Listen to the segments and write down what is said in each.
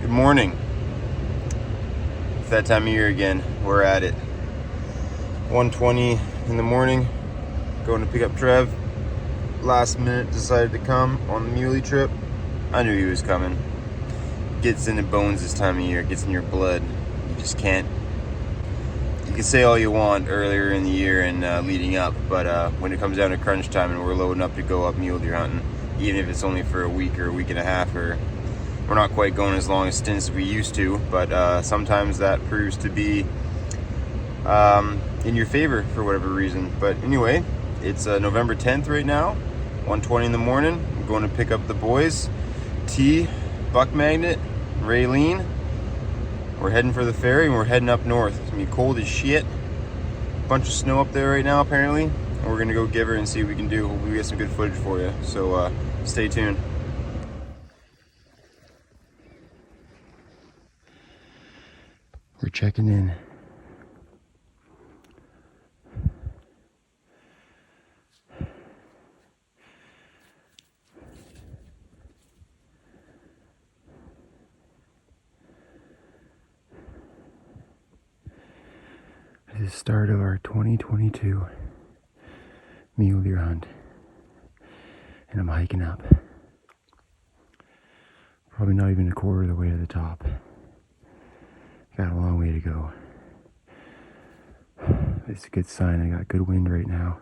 Good morning. It's that time of year again. We're at it. 1:20 in the morning. Going to pick up Trev. Last minute decided to come on the Mule trip. I knew he was coming. Gets in the bones this time of year. Gets in your blood. You just can't. You can say all you want earlier in the year and leading up, but when it comes down to crunch time and we're loading up to go up mule deer hunting, even if it's only for a week or a week and a half, or we're not quite going as long as stints as we used to, but sometimes that proves to be in your favor for whatever reason. But anyway, it's November 10th right now, 1:20 in the morning. I'm going to pick up the boys, T, Buck Magnet, Raylene. We're heading for the ferry and we're heading up north. It's gonna be cold as shit. Bunch of snow up there right now apparently. And we're gonna go give her and see what we can do. Hopefully we get some good footage for you. So stay tuned. We're checking in. This is the start of our 2022 mule deer hunt. And I'm hiking up. Probably not even a quarter of the way to the top. Got a long way to go. It's a good sign. I got good wind right now.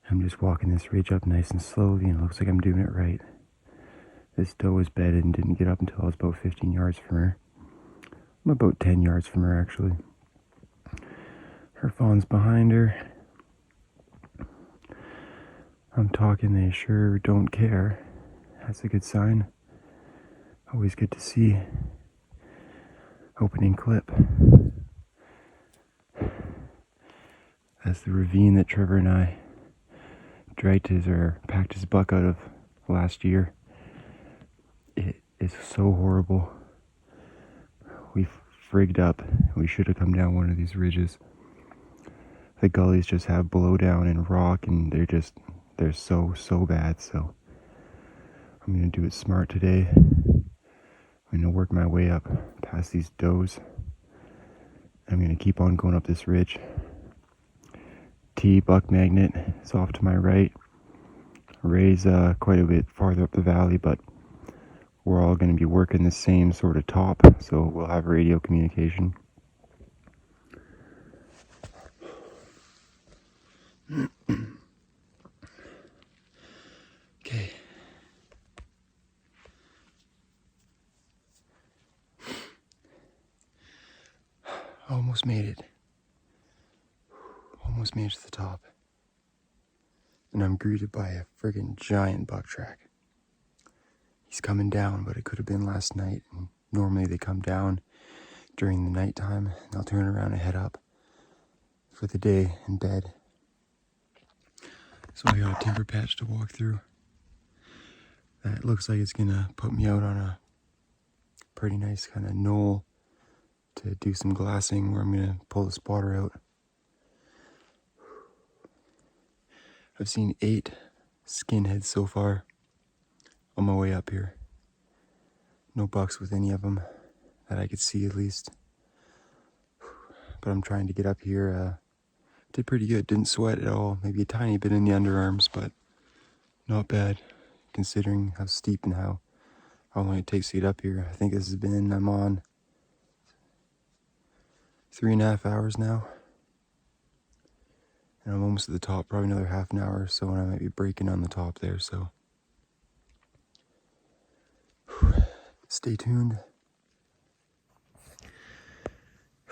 I'm just walking this ridge up nice and slowly, and it looks like I'm doing it right. This doe was bedded and didn't get up until I was about 15 yards from her. I'm about 10 yards from her, actually. Her fawn's behind her. I'm talking, they sure don't care. That's a good sign. Always good to see. Opening clip. That's the ravine that Trevor and I packed his buck out of last year. It is so horrible. We frigged up. We should have come down one of these ridges. The gullies just have blowdown and rock, and they're so bad. So I'm gonna do it smart today. I'm gonna work my way up past these does. I'm gonna keep on going up this ridge. T, Buck Magnet, is off to my right. Ray's quite a bit farther up the valley, but we're all gonna be working the same sort of top, so we'll have radio communication. Okay. Almost made it. Almost made it to the top. And I'm greeted by a friggin' giant buck track. He's coming down, but it could have been last night. And normally they come down during the nighttime, and they'll turn around and head up for the day in bed. So I got a timber patch to walk through. That looks like it's gonna put me out on a pretty nice kind of knoll to do some glassing, where I'm gonna pull the spotter out. I've seen 8 skinheads so far on my way up here. No bucks with any of them that I could see, at least. But I'm trying to get up here. Did pretty good, didn't sweat at all. Maybe a tiny bit in the underarms, but not bad considering how steep and how long it takes to get up here. I think I'm on 3.5 hours now. And I'm almost at the top, probably another half an hour or so, and I might be breaking on the top there, so stay tuned.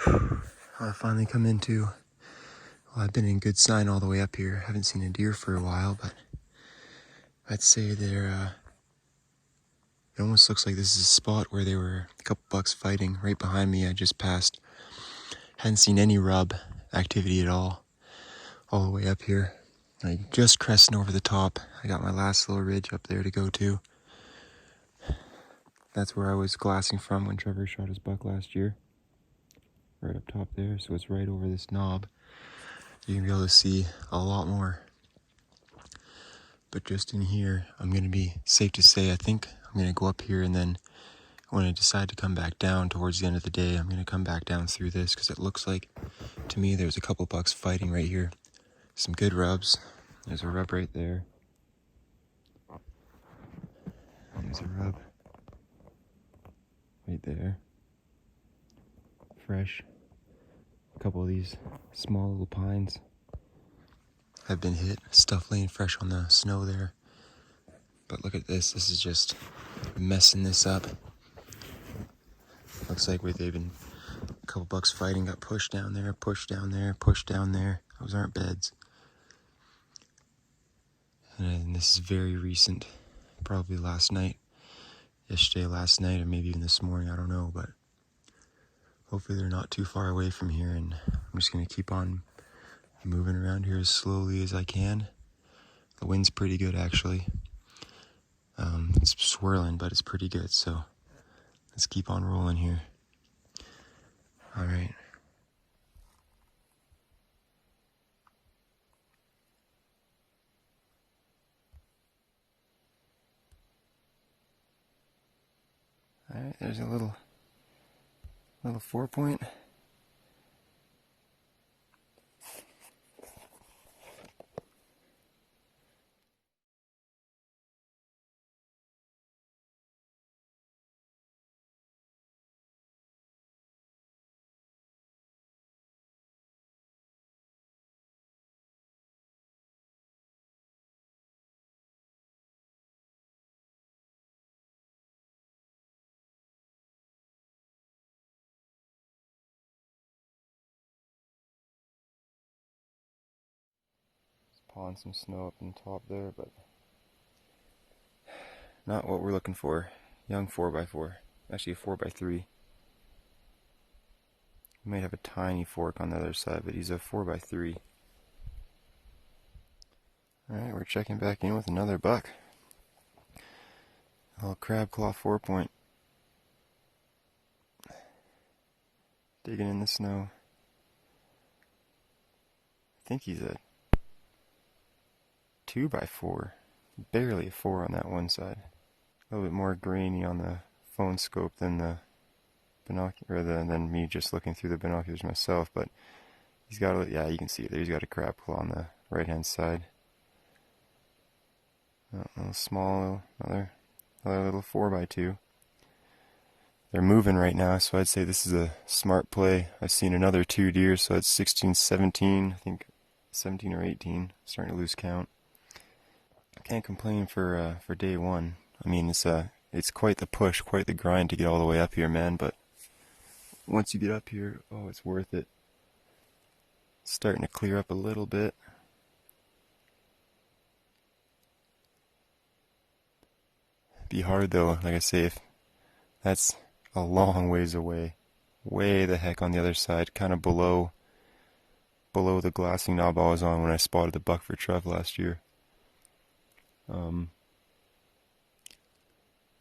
I finally come into, well, I've been in good sign all the way up here. Haven't seen a deer for a while, but I'd say it almost looks like this is a spot where there were a couple bucks fighting right behind me. I just passed. Hadn't seen any rub activity at all the way up here. I just cresting over the top. I got my last little ridge up there to go to. That's where I was glassing from when Trevor shot his buck last year. Right up top there, so it's right over this knob. You're gonna be able to see a lot more. But just in here, I'm going to be safe to say, I think I'm going to go up here, and then when I decide to come back down towards the end of the day, I'm going to come back down through this, because it looks like, to me, there's a couple bucks fighting right here. Some good rubs. There's a rub right there. There's a rub right there. Fresh. A couple of these small little pines have been hit. Stuff laying fresh on the snow there. But look at this. This is just messing this up. Looks like they've been a couple bucks fighting, got pushed down there, pushed down there, pushed down there. Those aren't beds. And this is very recent. Probably last night. Yesterday, last night, or maybe even this morning. I don't know, but hopefully they're not too far away from here, and I'm just going to keep on moving around here as slowly as I can. The wind's pretty good, actually. It's swirling, but it's pretty good, so let's keep on rolling here. All right. All right, there's a little 4-point. Pawing some snow up on top there, but not what we're looking for. Young 4x4. Actually a 4x3. He might have a tiny fork on the other side, but he's a 4x3. Alright, we're checking back in with another buck. A little crab claw 4-point. Digging in the snow. I think he's a 2x4. Barely a 4 on that one side. A little bit more grainy on the phone scope than the binocular, than me just looking through the binoculars myself, but he's got a, yeah, you can see it there. He's got a crab claw on the right hand side. A little small, another little 4x2. They're moving right now, so I'd say this is a smart play. I've seen another 2 deer, so it's 16, 17, I think 17 or 18. Starting to lose count. Can't complain for day one. I mean, it's quite the push, quite the grind to get all the way up here, man. But once you get up here, oh, it's worth it. It's starting to clear up a little bit. Be hard though, like I say, if that's a long ways away, way the heck on the other side, kind of below the glassing knob I was on when I spotted the buck for truff last year.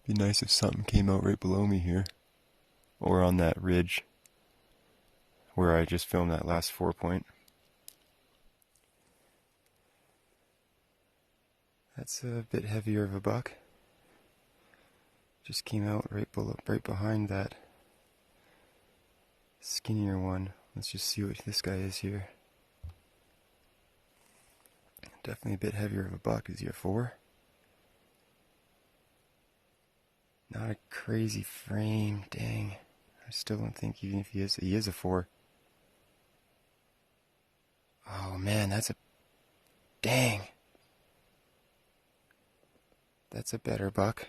Be nice if something came out right below me here, or on that ridge where I just filmed that last 4-point. That's a bit heavier of a buck. Just came out right behind that skinnier one. Let's just see what this guy is here. Definitely a bit heavier of a buck. Is he a 4? Not a crazy frame, dang. I still don't think even if he is a 4. Oh man, dang. That's a better buck.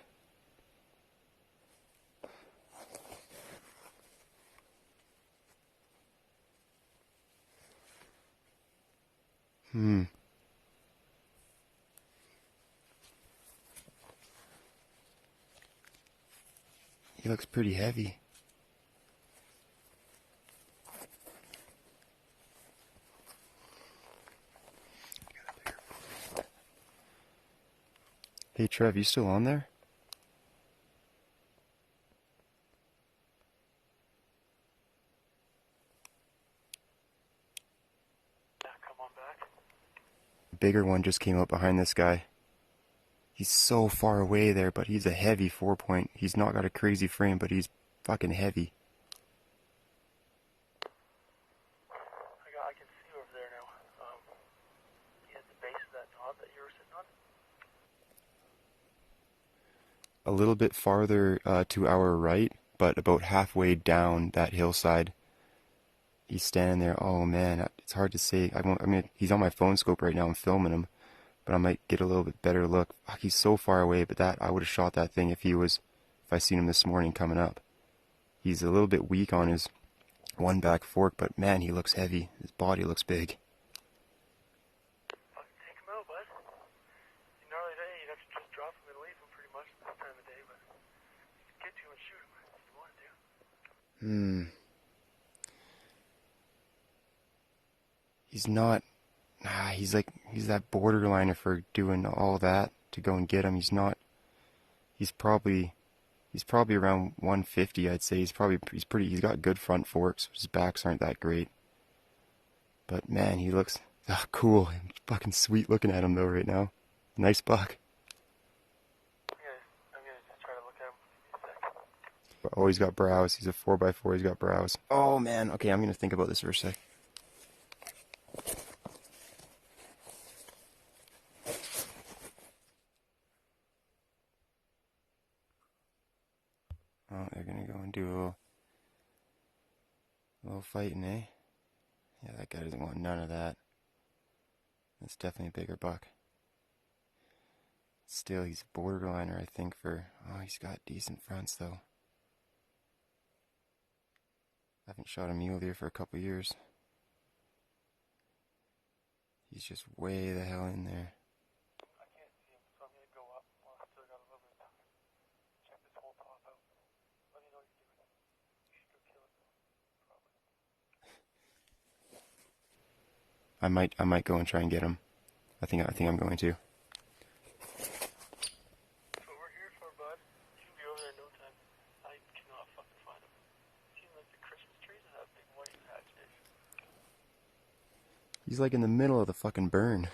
He looks pretty heavy. Hey Trev, you still on there? Yeah, come on back. Bigger one just came up behind this guy. He's so far away there, but he's a heavy 4-point. He's not got a crazy frame, but he's fucking heavy. I can see over there now. He has the base of that knob that you were sitting on. A little bit farther to our right, but about halfway down that hillside. He's standing there. Oh man, it's hard to say. I mean, he's on my phone scope right now. I'm filming him, but I might get a little bit better look. Fuck, he's so far away, but I would have shot that thing if I seen him this morning coming up. He's a little bit weak on his one back fork, but man, he looks heavy. His body looks big. Fucking take him out, bud. In gnarly day, you'd have to just drop him and leave him pretty much this time of day, but you could get to him and shoot him if you wanted to. He's not. He's that borderliner for doing all that to go and get him. He's not. He's probably around 150. I'd say he's got good front forks. His backs aren't that great. But man, he looks cool. Fucking sweet looking at him though right now. Nice buck. I'm gonna just try to look at him. Give me a sec. Oh, he's got brows. He's a 4x4. He's got brows. Oh man. Okay, I'm gonna think about this for a sec. Oh, they're gonna go and do a little fighting, eh? Yeah, that guy doesn't want none of that. That's definitely a bigger buck. Still, he's a borderliner, I think, he's got decent fronts, though. I haven't shot a mule deer for a couple years. He's just way the hell in there. I can't see him, so I'm gonna go up while I still got a little bit of time. Check this whole top out. Let me know what you're doing. You should go kill it, though. Probably. I might go and try and get him. I think I'm going to. That's what we're here for, bud. You can be over there in no time. I cannot fucking find him. Seems like the Christmas trees that have big white patches. He's like in the middle of the fucking burn.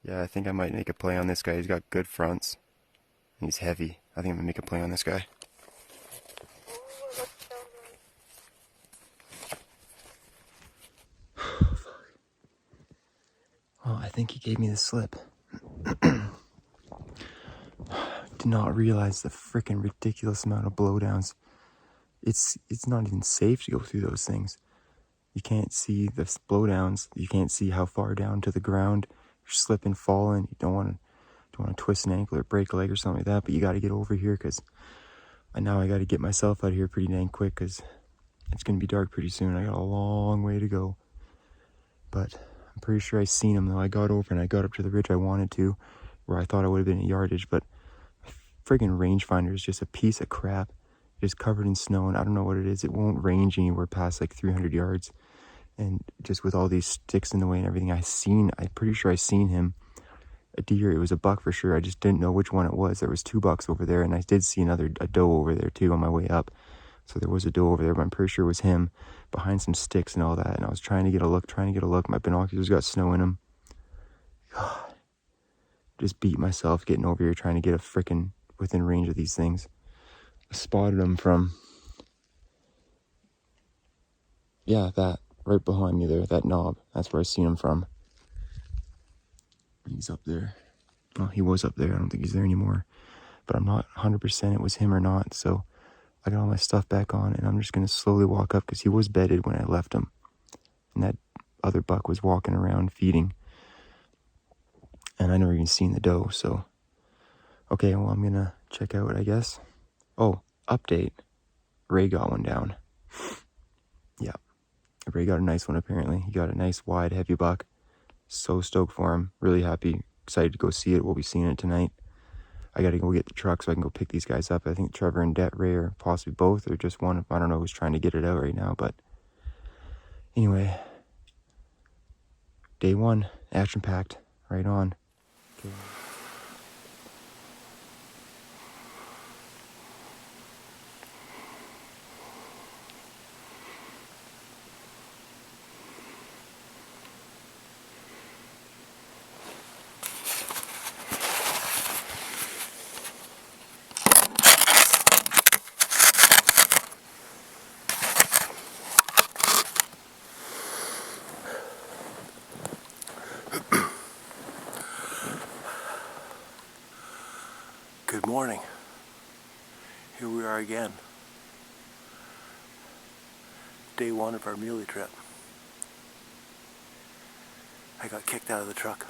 Yeah, I think I might make a play on this guy. He's got good fronts. And he's heavy. I think I'm gonna make a play on this guy. Oh, I think he gave me the slip. Did not realize the freaking ridiculous amount of blowdowns. It's not even safe to go through those things. You can't see the blowdowns. You can't see how far down to the ground you're slipping, falling. You don't want to twist an ankle or break a leg or something like that. But you got to get over here because I got to get myself out of here pretty dang quick because it's gonna be dark pretty soon. I got a long way to go. But I'm pretty sure I seen him though. I got over and I got up to the ridge I wanted to, where I thought I would have been at yardage. But friggin' rangefinder is just a piece of crap. Just covered in snow, and I don't know what it is. It won't range anywhere past like 300 yards. And just with all these sticks in the way and everything, I'm pretty sure I seen him. A deer, it was a buck for sure. I just didn't know which one it was. There was 2 bucks over there, and I did see a doe over there too on my way up. So there was a doe over there, but I'm pretty sure it was him behind some sticks and all that. And I was trying to get a look. My binoculars got snow in them. God, just beat myself getting over here trying to get a frickin' within range of these things. I spotted him from, that right behind me there, that knob. That's where I seen him from. He's up there. Well, he was up there. I don't think he's there anymore. But I'm not 100% it was him or not. So I got all my stuff back on, and I'm just going to slowly walk up because he was bedded when I left him. And that other buck was walking around feeding. And I never even seen the doe, so. Okay, well, I'm going to check out, I guess. Oh, update. Ray got one down. Yeah. Ray got a nice one, apparently. He got a nice, wide, heavy buck. So stoked for him. Really happy. Excited to go see it. We'll be seeing it tonight. I got to go get the truck so I can go pick these guys up. I think Trevor and Ray are possibly both, or just one. I don't know who's trying to get it out right now, but anyway. Day 1. Action-packed. Right on. Okay. Good morning. Here we are again. Day one of our muley trip. I got kicked out of the truck.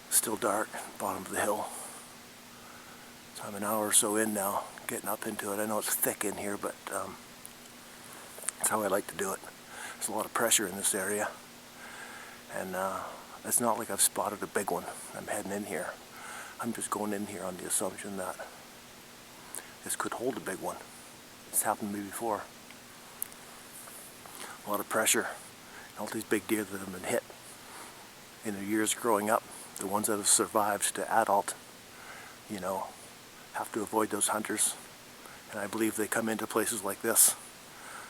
Still dark, bottom of the hill. So I'm an hour or so in now, getting up into it. I know it's thick in here, but that's how I like to do it. There's a lot of pressure in this area. And it's not like I've spotted a big one. I'm heading in here. I'm just going in here on the assumption that this could hold a big one. It's happened to me before. A lot of pressure. All these big deer that have been hit in their years growing up, the ones that have survived to adult, you know, have to avoid those hunters. And I believe they come into places like this.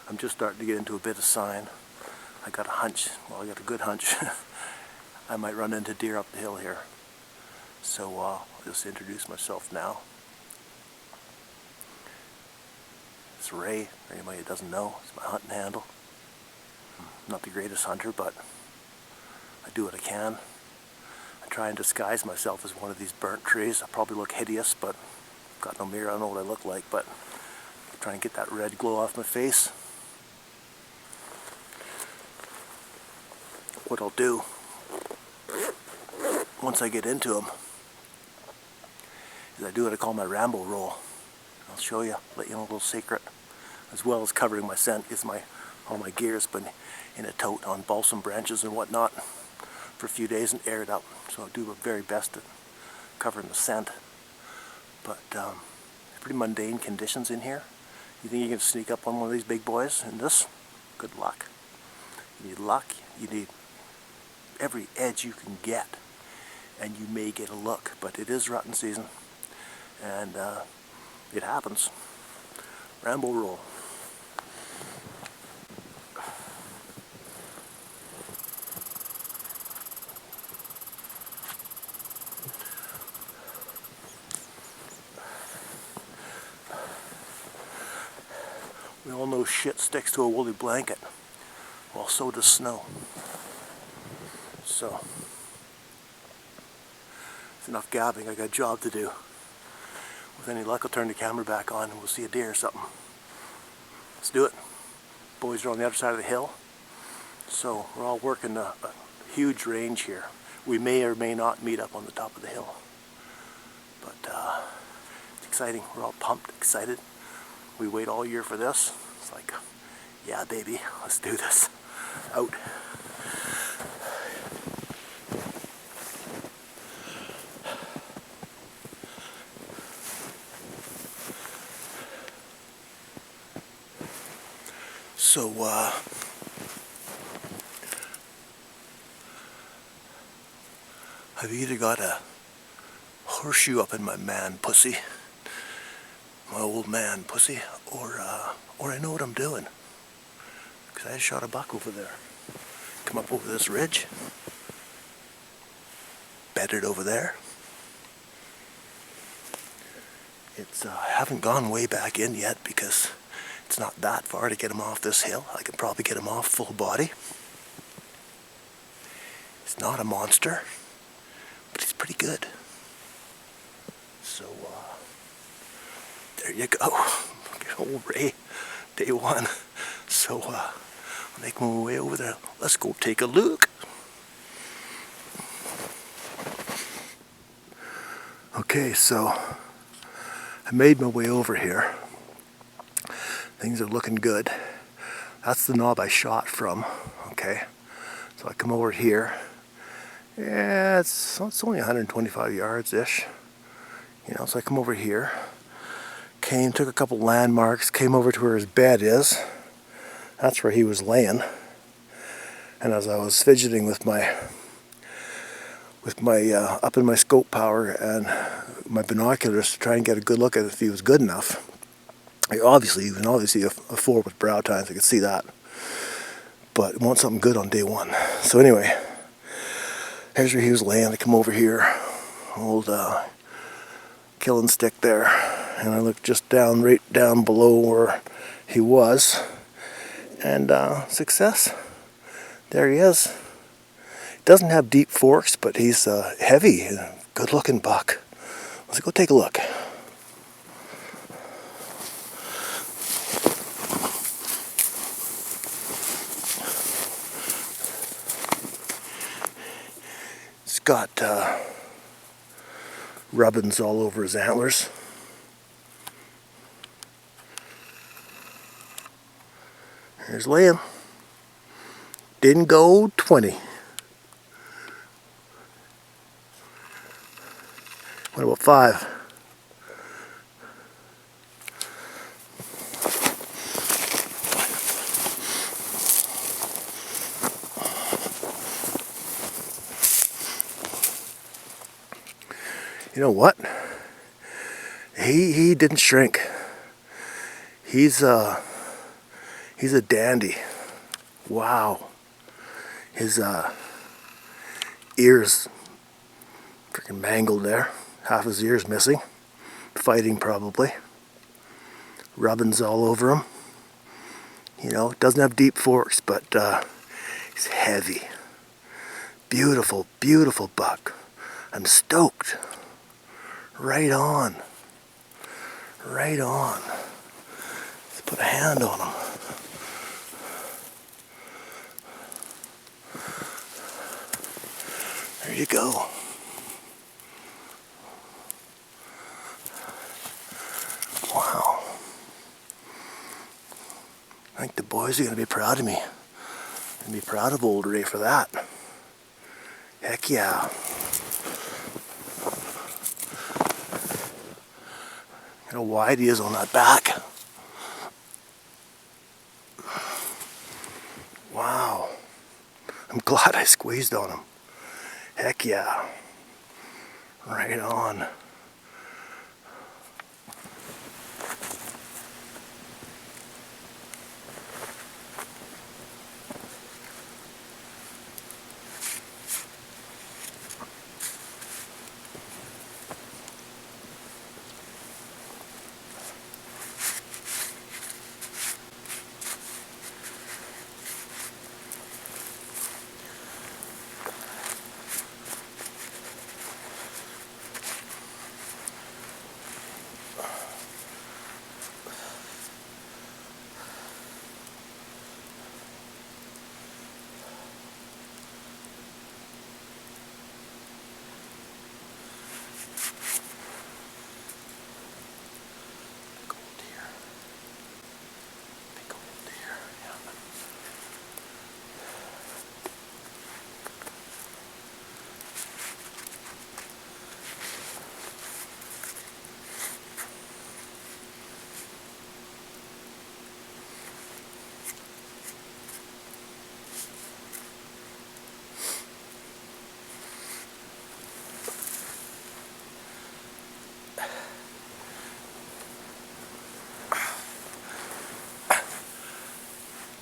I'm just starting to get into a bit of sign. I got a hunch, well, I got a good hunch. I might run into deer up the hill here. So I'll just introduce myself now. It's Ray, for anybody who doesn't know. It's my hunting handle. I'm not the greatest hunter, but I do what I can. I try and disguise myself as one of these burnt trees. I probably look hideous, but I've got no mirror, I don't know what I look like, but I try and get that red glow off my face. What I'll do, once I get into them, is I do what I call my ramble roll. I'll show you, let you know a little secret. As well as covering my scent, is all my gear's been in a tote on balsam branches and whatnot for a few days and air it out. So I'll do my very best at covering the scent. But pretty mundane conditions in here. You think you can sneak up on one of these big boys in this? Good luck. You need luck, you need every edge you can get, and you may get a look, but it is rutting season, and it happens. Ramble roll. We all know shit sticks to a woolly blanket. Well, so does snow. So, it's enough gabbing. I got a job to do. With any luck, I'll turn the camera back on and we'll see a deer or something. Let's do it. Boys are on the other side of the hill. So, we're all working a huge range here. We may or may not meet up on the top of the hill. But it's exciting. We're all pumped, excited. We wait all year for this. It's like, yeah, baby, let's do this. Out. So, I've either got a horseshoe up in my man pussy, my old man pussy, or I know what I'm doing. Because I just shot a buck over there. Come up over this ridge. Bedded over there. It's, I haven't gone way back in yet because it's not that far to get him off this hill. I can probably get him off full body. He's not a monster, but he's pretty good. So, there you go. Good old Ray, day one. So, I'll make my way over there. Let's go take a look. Okay, so I made my way over here. Things are looking good. That's the knob I shot from, okay? So I come over here. Yeah, it's only 125 yards-ish. You know, so I come over here. Took a couple landmarks, came over to where his bed is. That's where he was laying. And as I was fidgeting with my up in my scope power and my binoculars to try and get a good look at if he was good enough. You can obviously see a four with brow tines, I could see that. But I want something good on day one. So anyway, here's where he was laying. I come over here, old killing stick there, and I look just right down below where he was, and success. There he is. Doesn't have deep forks, but he's heavy, good looking buck. Let's go take a look. It's got rubbings all over his antlers. Here's Liam. Didn't go 20. What about 5? You know what? He didn't shrink. He's a dandy. Wow. His ears freaking mangled there. Half his ears missing. Fighting probably. Rubbings all over him. You know, doesn't have deep forks, but he's heavy. Beautiful, beautiful buck. I'm stoked. Right on. Right on. Let's put a hand on him. There you go. Wow. I think the boys are going to be proud of me. And be proud of old Ray for that. Heck yeah. Look how wide he is on that back. Wow. I'm glad I squeezed on him. Heck yeah. Right on.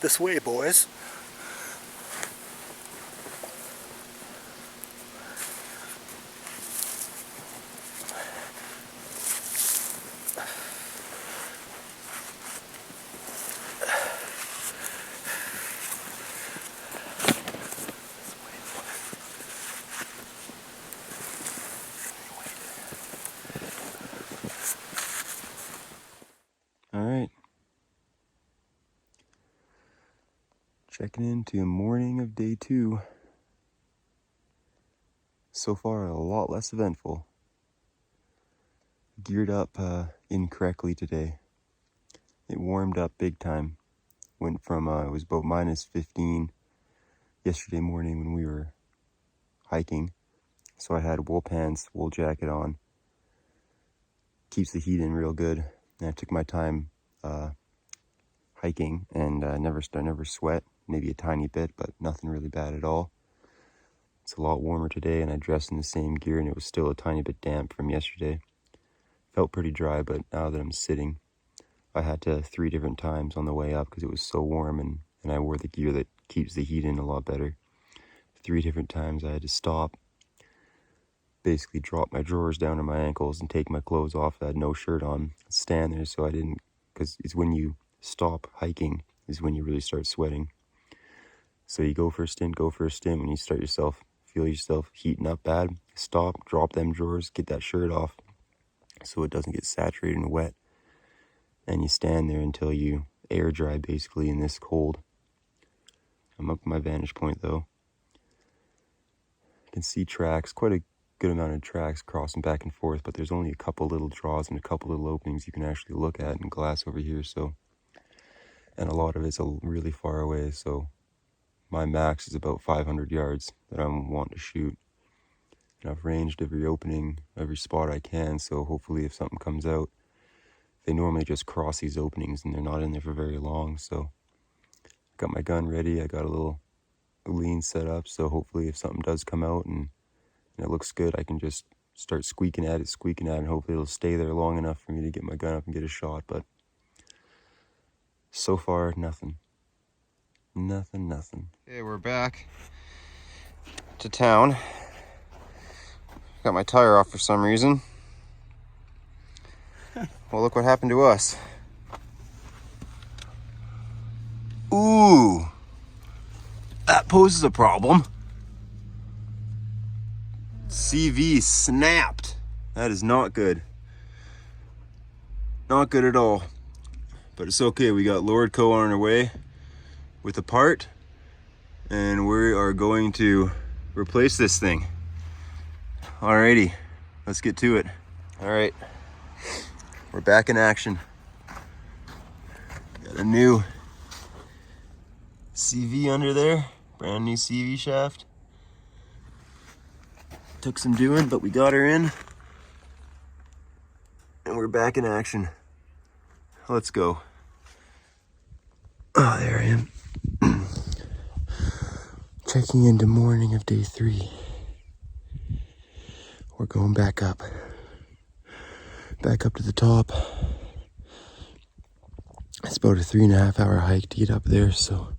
This way, boys. All right. Checking into morning of day 2. So far, a lot less eventful. Geared up incorrectly today. It warmed up big time. Went from, it was about -15 yesterday morning when we were hiking. So I had wool pants, wool jacket on. Keeps the heat in real good. And I took my time hiking and I never sweat. Maybe a tiny bit, but nothing really bad at all. It's a lot warmer today and I dressed in the same gear and it was still a tiny bit damp from yesterday. Felt pretty dry, but now that I'm sitting, I had to 3 different times on the way up because it was so warm and I wore the gear that keeps the heat in a lot better. 3 different times I had to stop, basically drop my drawers down to my ankles and take my clothes off. I had no shirt on, stand there so I didn't, because it's when you stop hiking is when you really start sweating. So you go for a stint, when you feel yourself heating up bad, stop, drop them drawers, get that shirt off, so it doesn't get saturated and wet. And you stand there until you air dry, basically, in this cold. I'm up at my vantage point though. I can see tracks, quite a good amount of tracks crossing back and forth, but there's only a couple little draws and a couple little openings you can actually look at in glass over here, so. And a lot of it's really far away, so my max is about 500 yards that I'm wanting to shoot. And I've ranged every opening, every spot I can, so hopefully if something comes out, they normally just cross these openings and they're not in there for very long, so. Got my gun ready, I got a little lean set up, so hopefully if something does come out and it looks good, I can just start squeaking at it, and hopefully it'll stay there long enough for me to get my gun up and get a shot, but so far, nothing. Nothing. Okay, we're back to town. Got my tire off for some reason. Well, look what happened to us. Ooh, that poses a problem. CV snapped. That is not good. Not good at all. But it's okay, we got Lord Co on our way with a part, and we are going to replace this thing. Alrighty, let's get to it. Alright, we're back in action. Got a new CV under there, brand new CV shaft. Took some doing, but we got her in, and we're back in action. Let's go. Oh, there I am. Checking into morning of day 3. We're going back up to the top. It's about a 3.5 hour hike to get up there, so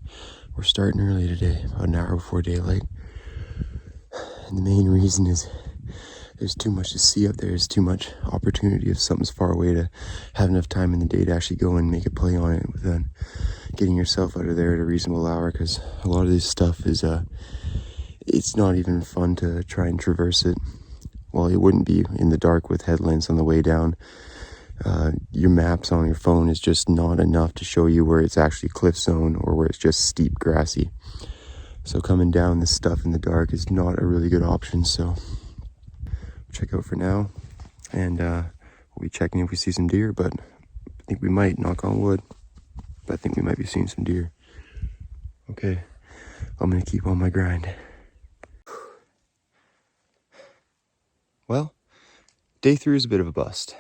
we're starting early today, about an hour before daylight. And the main reason is there's too much to see up there. There's too much opportunity if something's far away to have enough time in the day to actually go and make a play on it without getting yourself out of there at a reasonable hour, because a lot of this stuff is it's not even fun to try and traverse it. Well, it wouldn't be in the dark with headlamps on the way down. Your maps on your phone is just not enough to show you where it's actually cliff zone or where it's just steep grassy. So coming down this stuff in the dark is not a really good option, so check out for now, and we'll be checking if we see some deer, but I think we might, knock on wood, but I think we might be seeing some deer. Okay, I'm gonna keep on my grind. Well, day 3 is a bit of a bust.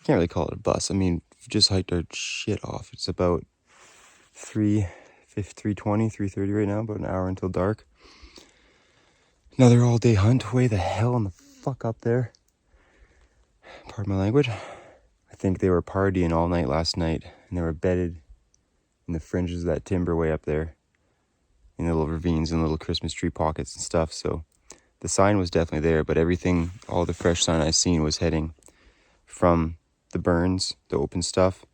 Can't really call it a bust. I mean, we just hiked our shit off. It's about 3:20, 3:30 right now, about an hour until dark. Another all-day hunt. Way the hell in the fuck up there. Pardon my language. I think they were partying all night last night, and they were bedded in the fringes of that timber way up there, in the little ravines and little Christmas tree pockets and stuff. So the sign was definitely there, but everything, all the fresh sign I seen was heading from the burns, the open stuff,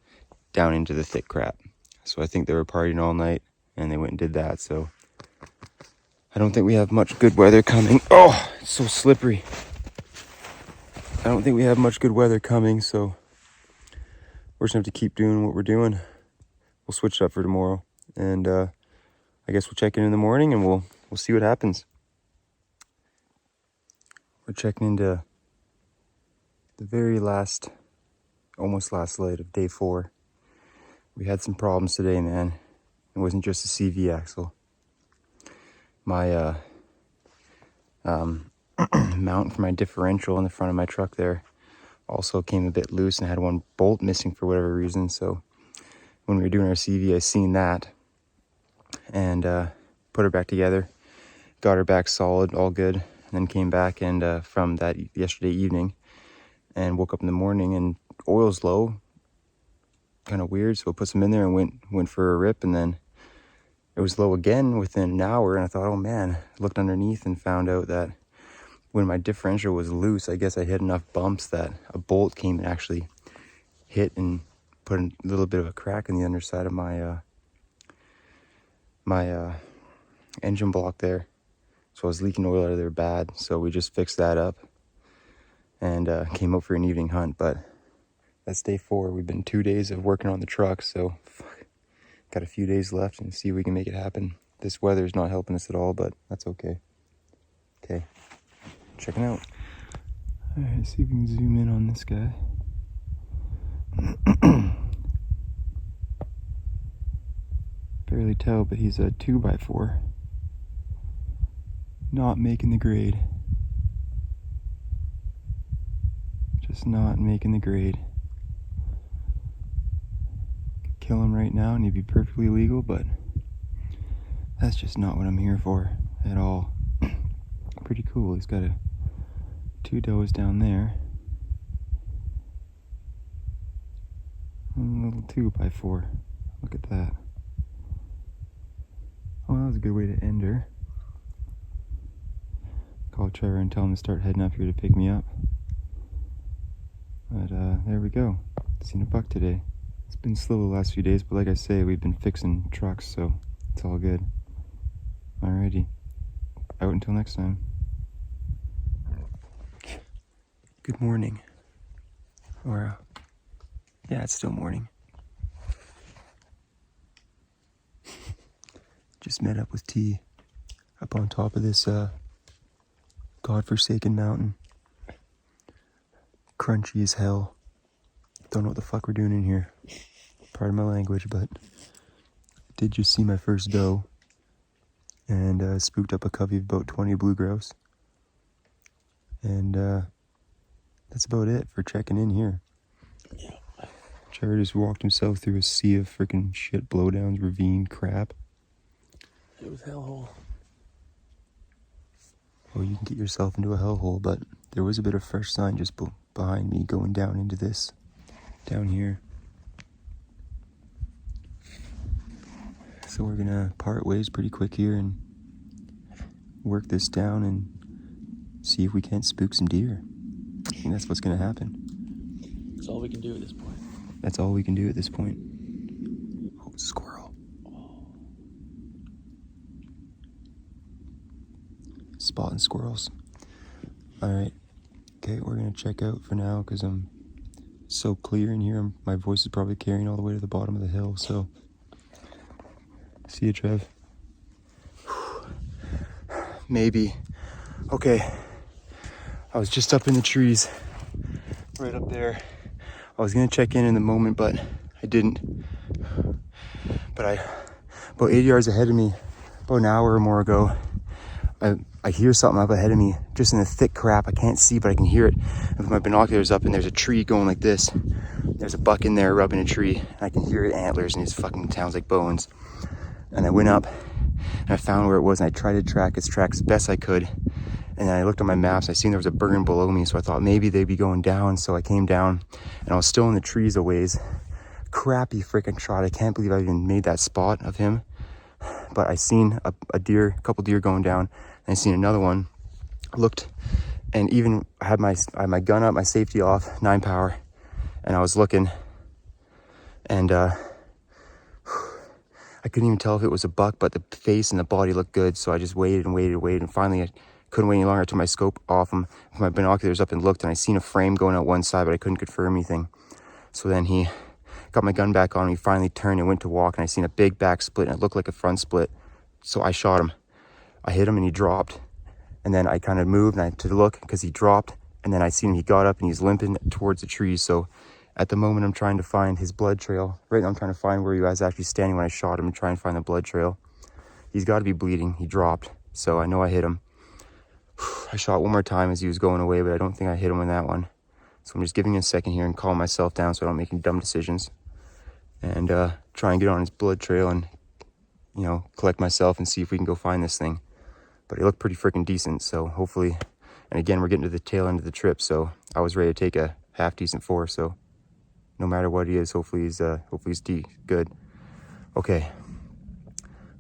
down into the thick crap. So I think they were partying all night, and they went and did that. So I don't think we have much good weather coming. Oh, it's so slippery. I don't think we have much good weather coming, so we're just gonna have to keep doing what we're doing. We'll switch it up for tomorrow, and I guess we'll check in the morning, and we'll see what happens. We're checking into the very last, almost last light of day 4. We had some problems today, man. It wasn't just the CV axle. My mount for my differential in the front of my truck there also came a bit loose and had one bolt missing for whatever reason. So when we were doing our CV, I seen that and put her back together, got her back solid, all good, and then came back and from that yesterday evening and woke up in the morning and oil's low, kind of weird. So I put some in there and went for a rip, and then it was low again within an hour, and I thought, oh man, I looked underneath and found out that when my differential was loose, I guess I hit enough bumps that a bolt came and actually hit and put a little bit of a crack in the underside of my engine block there. So I was leaking oil out of there bad. So we just fixed that up, and came out for an evening hunt. But that's day 4. We've been 2 days of working on the truck, so got a few days left and see if we can make it happen. This weather is not helping us at all, but that's okay. Okay, checking out. All right, see if we can zoom in on this guy. Barely tell, but he's a 2x4. Not making the grade. Just not making the grade. Could kill him right now and he'd be perfectly legal, but that's just not what I'm here for at all. Pretty cool. He's got 2 does down there. And a little 2x4. Look at that. Oh, that was a good way to end her. Call Trevor and tell him to start heading up here to pick me up. But there we go. Seen a buck today. It's been slow the last few days, but like I say, we've been fixing trucks, so it's all good. Alrighty. Out until next time. Good morning. Or, yeah, it's still morning. Just met up with T up on top of this godforsaken mountain. Crunchy as hell. Don't know what the fuck we're doing in here. Pardon my language, but I did just see my first doe and spooked up a covey of about 20 blue grouse. And that's about it for checking in here. Yeah. Trevor just walked himself through a sea of freaking shit, blowdowns, ravine, crap. It was hellhole. Well, you can get yourself into a hellhole, but there was a bit of fresh sign just behind me going down into this, down here. So we're gonna part ways pretty quick here and work this down and see if we can't spook some deer. I think that's what's gonna happen. That's all we can do at this point. That's all we can do at this point. Oh, squirrel. Spotting squirrels. Alright. Okay, we're gonna check out for now because I'm so clear in here. My voice is probably carrying all the way to the bottom of the hill, so. See you, Trev. Maybe. Okay. I was just up in the trees. Right up there. I was gonna check in the moment, but I didn't. But about 80 yards ahead of me, about an hour or more ago, I hear something up ahead of me, just in the thick crap. I can't see, but I can hear it with my binoculars up, and there's a tree going like this. There's a buck in there rubbing a tree. I can hear it, antlers, and it fucking sounds like bones. And I went up, and I found where it was, and I tried to track its tracks as best I could. And then I looked on my maps, I seen there was a burn below me, so I thought maybe they'd be going down. So I came down, and I was still in the trees a ways. Crappy freaking shot. I can't believe I even made that spot of him. But I seen a couple deer going down, and I seen another one. Looked, and even I had my gun up, my safety off, 9 power, and I was looking, and I couldn't even tell if it was a buck, but the face and the body looked good. So I just waited, and finally I couldn't wait any longer. I took my scope off him, put my binoculars up and looked, and I seen a frame going out one side, but I couldn't confirm anything. So then he got my gun back on, and he finally turned and went to walk, and I seen a big back split, and it looked like a front split. So I shot him. I hit him, and he dropped. And then I kind of moved to look because he dropped, and then I seen him, he got up, and he's limping towards the trees. So at the moment, I'm trying to find his blood trail. Right now, I'm trying to find where he was actually standing when I shot him and try and find the blood trail. He's got to be bleeding. He dropped, so I know I hit him. I shot one more time as he was going away, but I don't think I hit him on that one. So I'm just giving him a second here and calm myself down so I don't make any dumb decisions. And try and get on his blood trail and, collect myself and see if we can go find this thing. But he looked pretty freaking decent, so hopefully. And again, we're getting to the tail end of the trip, so I was ready to take a half decent 4. So no matter what he is, hopefully he's good. Okay.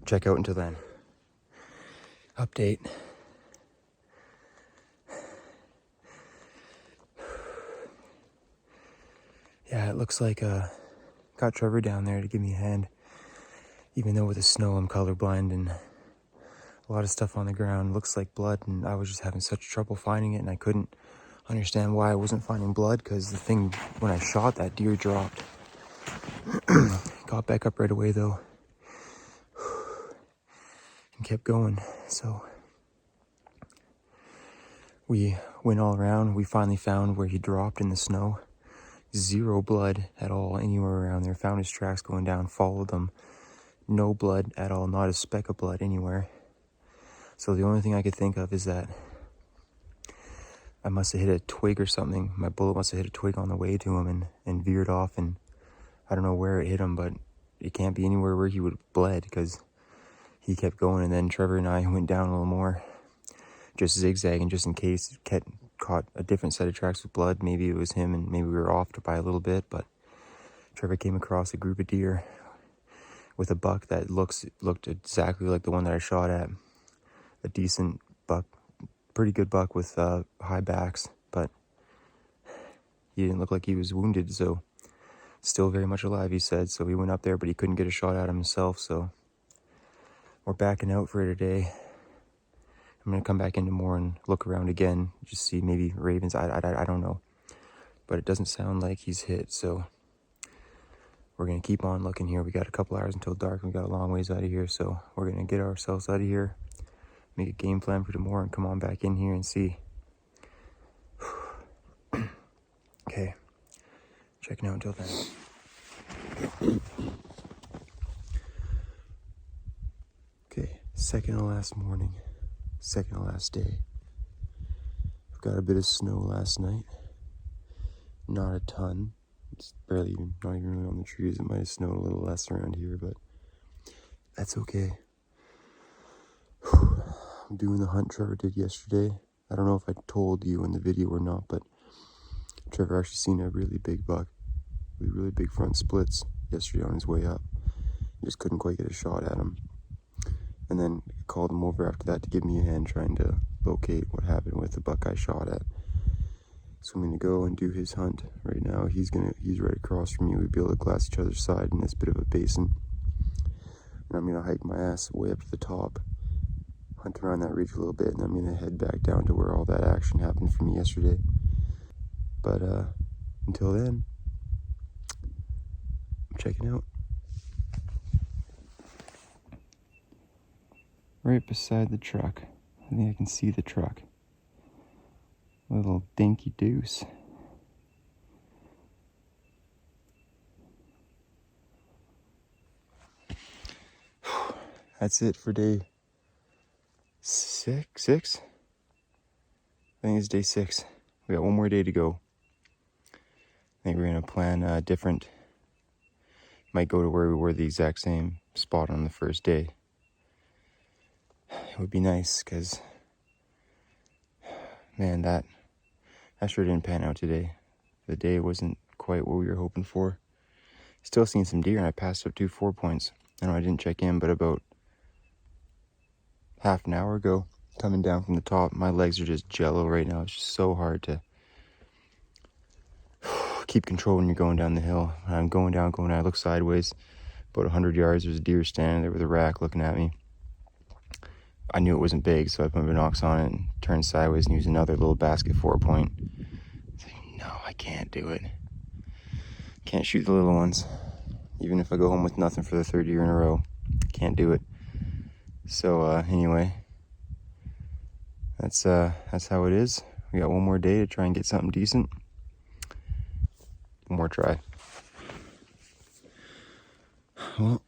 Check out until then. Update. Yeah, it looks like got Trevor down there to give me a hand. Even though with the snow I'm colorblind and a lot of stuff on the ground looks like blood, and I was just having such trouble finding it, and I couldn't understand why I wasn't finding blood, because the thing, when I shot that deer, dropped. Got back up right away though and kept going. So we went all around. We finally found where he dropped in the snow. Zero blood at all anywhere around there. Found his tracks going down, followed them. No blood at all, not a speck of blood anywhere. So the only thing I could think of is that I must have hit a twig or something. My bullet must have hit a twig on the way to him and veered off, and I don't know where it hit him, but it can't be anywhere where he would have bled, because he kept going. And then Trevor and I went down a little more, just zigzagging, just in case it caught a different set of tracks with blood. Maybe it was him and maybe we were off by a little bit, but Trevor came across a group of deer with a buck that looked exactly like the one that I shot at. A decent buck, pretty good buck with high backs, but he didn't look like he was wounded, so still very much alive, he said. So he went up there, but he couldn't get a shot at him himself, so we're backing out for today. I'm gonna come back in tomorrow and look around again, just see maybe ravens. I don't know, but it doesn't sound like he's hit, so we're gonna keep on looking here. We got a couple hours until dark, and we got a long ways out of here, so we're gonna get ourselves out of here, make a game plan for tomorrow, and come on back in here and see. Okay, checking out until then. Okay, second to last morning, second to last day. We've got a bit of snow last night. Not a ton. It's not even really on the trees. It might have snowed a little less around here, but that's okay. I'm doing the hunt Trevor did yesterday. I don't know if I told you in the video or not, but Trevor actually seen a really big buck, really big front splits yesterday on his way up. He just couldn't quite get a shot at him. And then I called him over after that to give me a hand trying to locate what happened with the buck I shot at. So I'm gonna go and do his hunt right now. He's right across from me. We'll be able to glass each other's side in this bit of a basin. And I'm gonna hike my ass way up to the top, hunt around that ridge a little bit, and then I'm gonna head back down to where all that action happened for me yesterday. But until then, I'm checking out. Right beside the truck. I think I can see the truck. Little dinky deuce. That's it for day six? I think it's day 6. We got one more day to go. I think we're gonna plan different. Might go to where we were the exact same spot on the first day. It would be nice, because man, that sure didn't pan out today. The day wasn't quite what we were hoping for. Still seeing some deer, and I passed up 2 4 points. I know I didn't check in, but about half an hour ago, coming down from the top, my legs are just jello right now. It's just so hard to keep control when you're going down the hill. When I'm going down, I look sideways. About 100 yards, there's a deer standing there with a rack looking at me. I knew it wasn't big, so I put my binocs on it and turned sideways and used another little basket 4-point. No, I can't do it. Can't shoot the little ones. Even if I go home with nothing for the 3rd year in a row, can't do it. So anyway, that's how it is. We got one more day to try and get something decent. One more try. Well,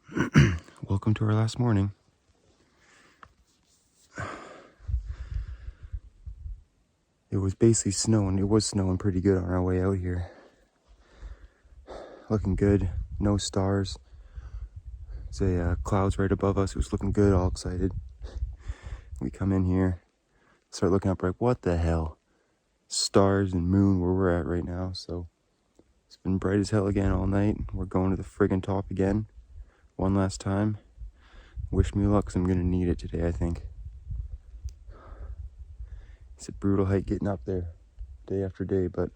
welcome to our last morning. It was basically snowing. It was snowing pretty good on our way out here. Looking good. No stars. There's clouds right above us. It was looking good. All excited. We come in here, start looking up, like, what the hell? Stars and moon where we're at right now. So it's been bright as hell again all night. We're going to the friggin' top again. One last time. Wish me luck, because I'm gonna need it today, I think. It's a brutal hike getting up there day after day, but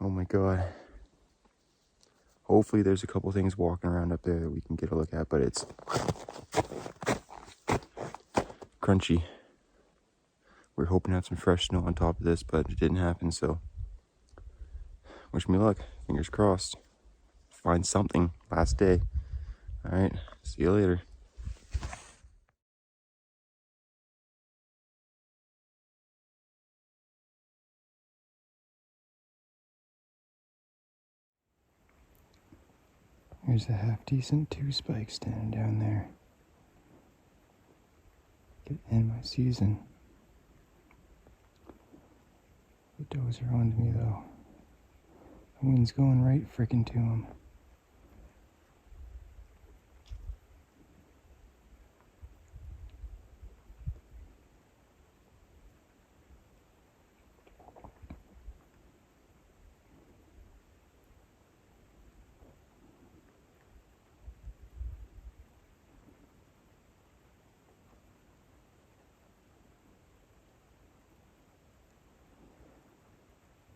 oh my god. Hopefully there's a couple things walking around up there that we can get a look at, but it's crunchy. We're hoping to have some fresh snow on top of this, but it didn't happen, so wish me luck. Fingers crossed. Find something. Last day. All right. See you later. There's a half-decent 2-spike standing down there. Could end my season. The does are onto me though. The wind's going right frickin' to them.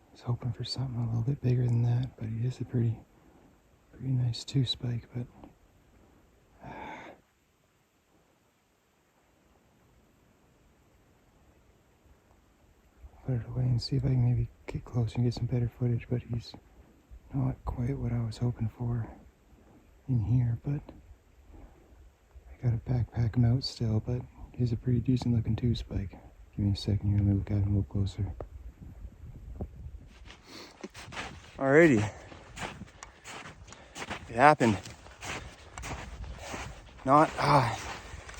I was hoping for something a little bit bigger than that, but he is a pretty nice 2-spike, but put it away and see if I can maybe get closer and get some better footage, but he's not quite what I was hoping for in here, but I gotta backpack him out still, but he's a pretty decent looking 2-spike. Give me a second here, let me look at him a little closer. Alrighty. It happened.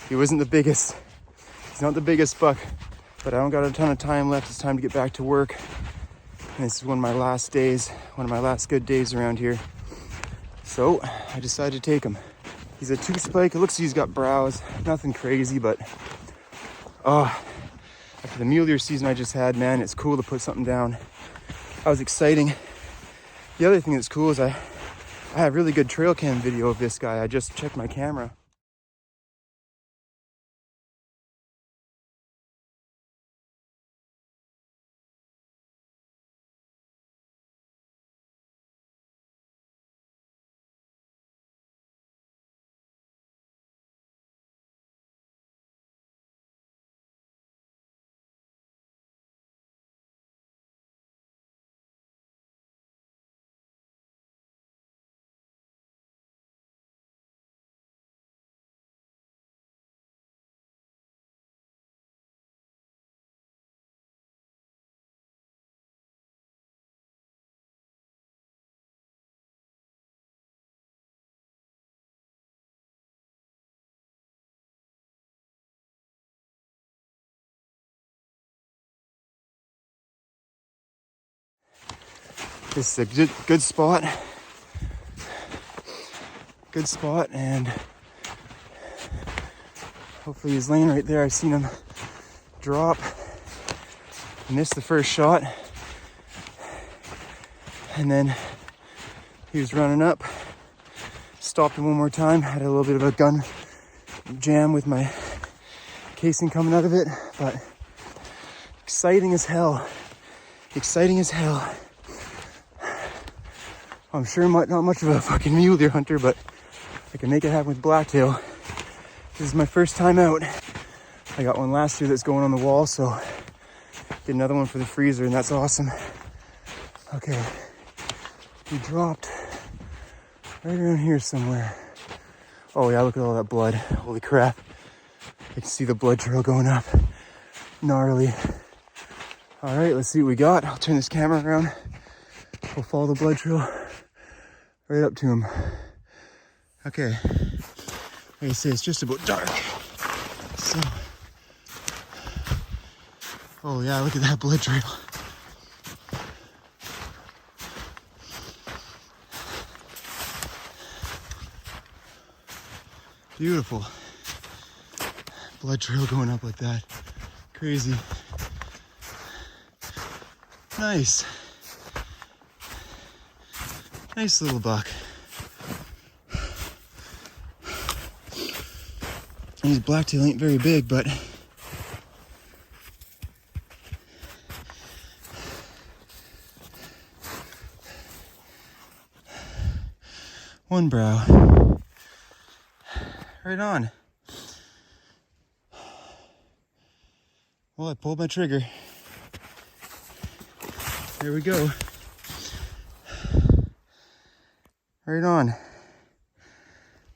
He wasn't the biggest. He's not the biggest buck, but I don't got a ton of time left. It's time to get back to work. And this is one of my last days, one of my last good days around here. So I decided to take him. He's a 2-spike. It looks like he's got brows. Nothing crazy, but after the mule deer season I just had, man, it's cool to put something down. That was exciting. The other thing that's cool is I have really good trail cam video of this guy. I just checked my camera. This is a good spot. Good spot, and hopefully he's laying right there. I've seen him drop. Missed the first shot. And then he was running up. Stopped him one more time. Had a little bit of a gun jam with my casing coming out of it. But exciting as hell. Exciting as hell. I'm sure I'm not much of a fucking mule deer hunter, but I can make it happen with blacktail. This is my first time out. I got one last year that's going on the wall, so get another one for the freezer, and that's awesome. Okay, he dropped right around here somewhere. Oh yeah, look at all that blood. Holy crap. I can see the blood trail going up. Gnarly. All right, let's see what we got. I'll turn this camera around. We'll follow the blood trail right up to him. Okay, like I say, it's just about dark. So, oh yeah, look at that blood trail. Beautiful. Blood trail going up like that. Crazy. Nice. Nice little buck. His blacktail ain't very big, but one brow. Right on. Well, I pulled my trigger. There we go. Right on.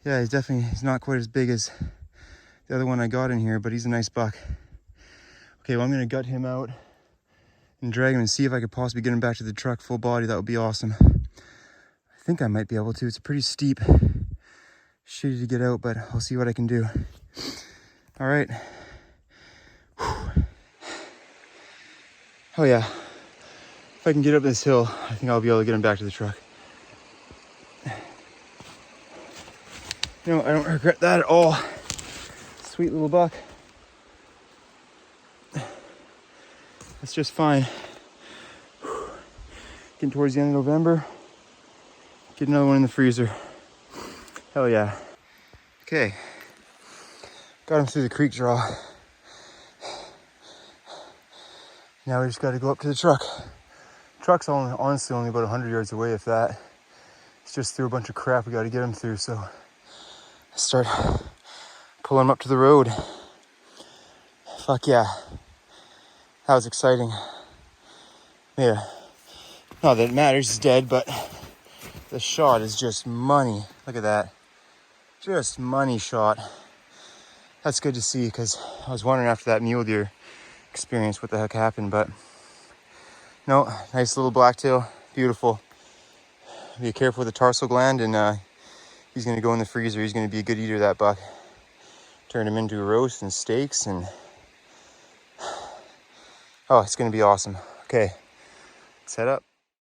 Yeah, he's not quite as big as the other one I got in here, but he's a nice buck. Okay, well, I'm gonna gut him out and drag him and see if I could possibly get him back to the truck full body. That would be awesome. I think I might be able to. It's a pretty steep, shitty to get out, but I'll see what I can do. All right. Whew. Oh yeah. If I can get up this hill, I think I'll be able to get him back to the truck. You know, I don't regret that at all. Sweet little buck. That's just fine. Getting towards the end of November. Get another one in the freezer. Hell yeah. Okay. Got him through the creek draw. Now we just got to go up to the truck. Truck's honestly only about 100 yards away, if that. It's just through a bunch of crap we got to get him through, so I start pulling him up to the road. Fuck yeah. That was exciting. Yeah. Not that it matters, he's dead, but the shot is just money. Look at that. Just money shot. That's good to see, because I was wondering after that mule deer experience what the heck happened, but no, nice little blacktail, beautiful. Be careful with the tarsal gland, and he's gonna go in the freezer. He's gonna be a good eater, that buck. Turn him into a roast and steaks, and oh, it's gonna be awesome. Okay, let's head up.